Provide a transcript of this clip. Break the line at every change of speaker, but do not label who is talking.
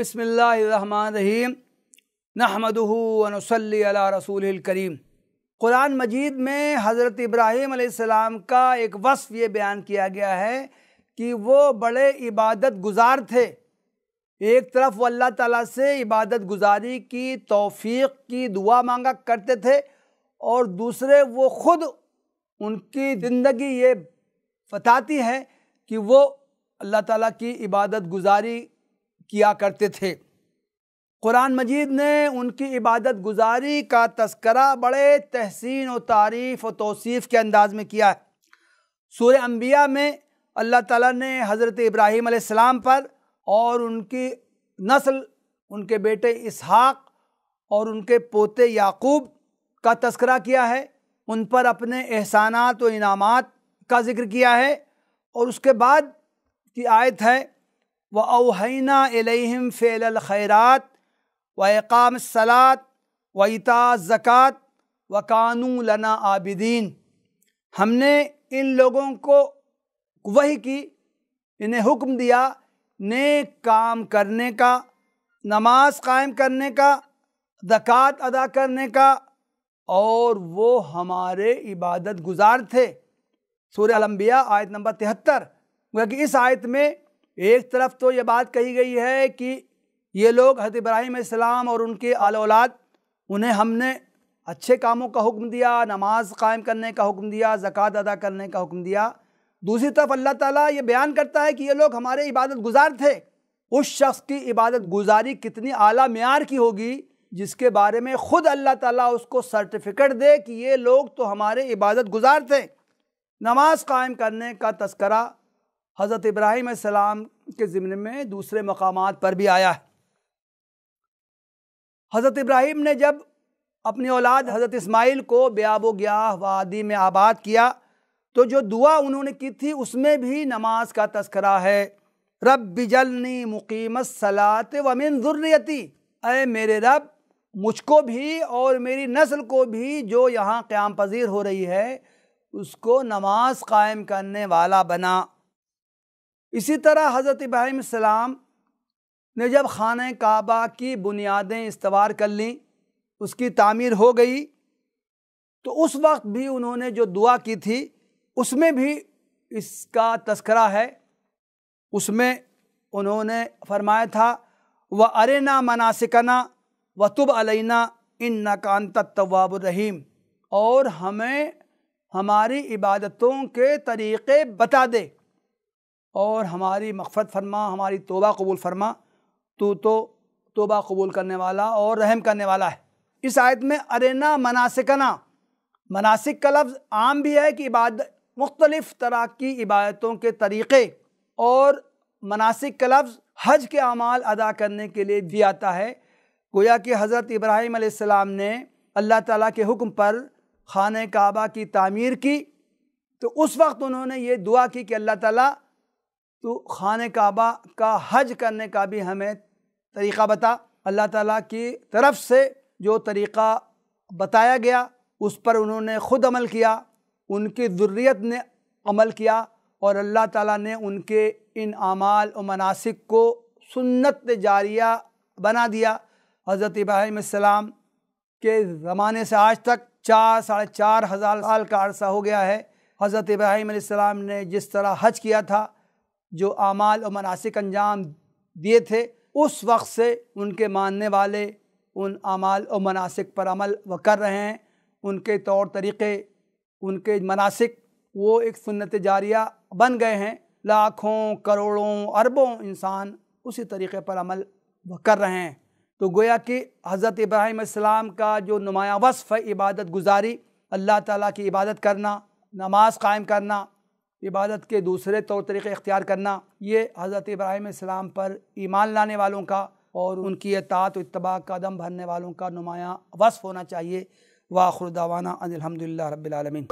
بسم اللہ الرحمن الرحیم نحمدہ ونصلی علی رسولہ الکریم۔ قرآن مجید میں حضرت ابراہیم علیہ السلام کا ایک وصف یہ بیان کیا گیا ہے کہ وہ بڑے عبادت گزار تھے۔ ایک طرف وہ اللہ تعالیٰ سے عبادت گزاری کی توفیق کی دعا مانگا کرتے تھے، اور دوسرے وہ خود ان کی زندگی یہ بتاتی ہے کہ وہ اللہ تعالیٰ کی عبادت گزاری کیا کرتے تھے۔ قرآن مجید نے ان کی عبادت گزاری کا تذکرہ بڑے تحسین و تعریف و توصیف کے انداز میں کیا ہے۔ سورہ انبیاء میں اللہ تعالیٰ نے حضرت ابراہیم علیہ السلام پر اور ان کی نسل، ان کے بیٹے اسحاق اور ان کے پوتے یعقوب کا تذکرہ کیا ہے، ان پر اپنے احسانات و انعامات کا ذکر کیا ہے، اور اس کے بعد کی آیت ہے وَأَوْحَيْنَا إِلَيْهِمْ فِعْلَ الْخَيْرَاتِ وَإِقَامَ الصَّلَاةِ وَإِيتَاءَ الزَّكَاةِ وَكَانُوا لَنَا عَابِدِينَ۔ ہم نے ان لوگوں کو وحی کی، انہیں حکم دیا نیک کام کرنے کا، نماز قائم کرنے کا، زکوٰۃ ادا کرنے کا، اور وہ ہمارے عبادت گزار تھے۔ سورہ الانبیاء آیت نمبر 73۔ کہ اس آیت میں ایک طرف تو یہ بات کہی گئی ہے کہ یہ لوگ حضرت ابراہیم علیہ السلام اور ان کے آل اولاد، انہیں ہم نے اچھے کاموں کا حکم دیا، نماز قائم کرنے کا حکم دیا، زکوٰۃ ادا کرنے کا حکم دیا۔ دوسری طرف اللہ تعالیٰ یہ بیان کرتا ہے کہ یہ لوگ ہمارے عبادت گزار تھے۔ اس شخص کی عبادت گزاری کتنی اعلیٰ معیار کی ہوگی جس کے بارے میں خود اللہ تعالیٰ اس کو سرٹیفکیٹ دے کہ یہ لوگ تو ہمارے عبادت گزار تھے۔ نماز قائم کرنے کا تذکرہ حضرت ابراہیم علیہ السلام کے ضمن میں دوسرے مقامات پر بھی آیا ہے۔ حضرت ابراہیم نے جب اپنی اولاد حضرت اسماعیل کو بیاب و گیاہ وادی میں آباد کیا تو جو دعا انہوں نے کی تھی اس میں بھی نماز کا تذکرہ ہے۔ رب اجعلنی مقیم الصلاۃ ومن ذریتی، اے میرے رب مجھ کو بھی اور میری نسل کو بھی جو یہاں قیام پذیر ہو رہی ہے اس کو نماز قائم کرنے والا بنا۔ اسی طرح حضرت ابراہیم السلام نے جب خانہ کعبہ کی بنیادیں استوار کر لیں، اس کی تعمیر ہو گئی، تو اس وقت بھی انہوں نے جو دعا کی تھی اس میں بھی اس کا تذکرہ ہے۔ اس میں انہوں نے فرمایا تھا وَأَرِنَا مَنَاسِكَنَا وَتُبْ عَلَيْنَا إِنَّكَ أَنْتَ التَّوَّابُ الرَّحِيمُ، اور ہمیں ہماری عبادتوں کے طریقے بتا دے اور ہماری مغفرت فرما، ہماری توبہ قبول فرما، تو توبہ قبول کرنے والا اور رحم کرنے والا ہے۔ اس آیت میں ارنا مناسکنا، مناسک کا لفظ عام بھی ہے کہ مختلف طرح کی عبادتوں کے طریقے، اور مناسک کا لفظ حج کے اعمال ادا کرنے کے لیے بھی آتا ہے۔ گویا کہ حضرت ابراہیم علیہ السلام نے اللہ تعالیٰ کے حکم پر خانہ کعبہ کی تعمیر کی، تو اس وقت انہوں نے یہ دعا کی کہ اللہ تعالیٰ تو خانہ کعبہ کا حج کرنے کا بھی ہمیں طریقہ بتا۔ اللہ تعالیٰ کی طرف سے جو طریقہ بتایا گیا اس پر انہوں نے خود عمل کیا، ان کی ذریت نے عمل کیا، اور اللہ تعالیٰ نے ان کے ان اعمال و مناسک کو سنت جاریہ بنا دیا۔ حضرت ابراہیم السلام کے زمانے سے آج تک 4,500 سال کا عرصہ ہو گیا ہے۔ حضرت ابراہیم علیہ السلام نے جس طرح حج کیا تھا، جو اعمال و مناسک انجام دیے تھے، اس وقت سے ان کے ماننے والے ان اعمال و مناسک پر عمل وہ کر رہے ہیں۔ ان کے طور طریقے، ان کے مناسک وہ ایک سنت جاریہ بن گئے ہیں۔ لاکھوں کروڑوں اربوں انسان اسی طریقے پر عمل وہ کر رہے ہیں۔ تو گویا کہ حضرت ابراہیم علیہ السلام کا جو نمایاں وصف ہے عبادت گزاری، اللہ تعالیٰ کی عبادت کرنا، نماز قائم کرنا، عبادت کے دوسرے طور طریقے اختیار کرنا، یہ حضرت ابراہیم علیہ السلام پر ایمان لانے والوں کا اور ان کی اطاعت و اتباع قدم بھرنے والوں کا نمایاں وصف ہونا چاہیے۔ وآخر دعوانا ان الحمدللہ رب العالمین۔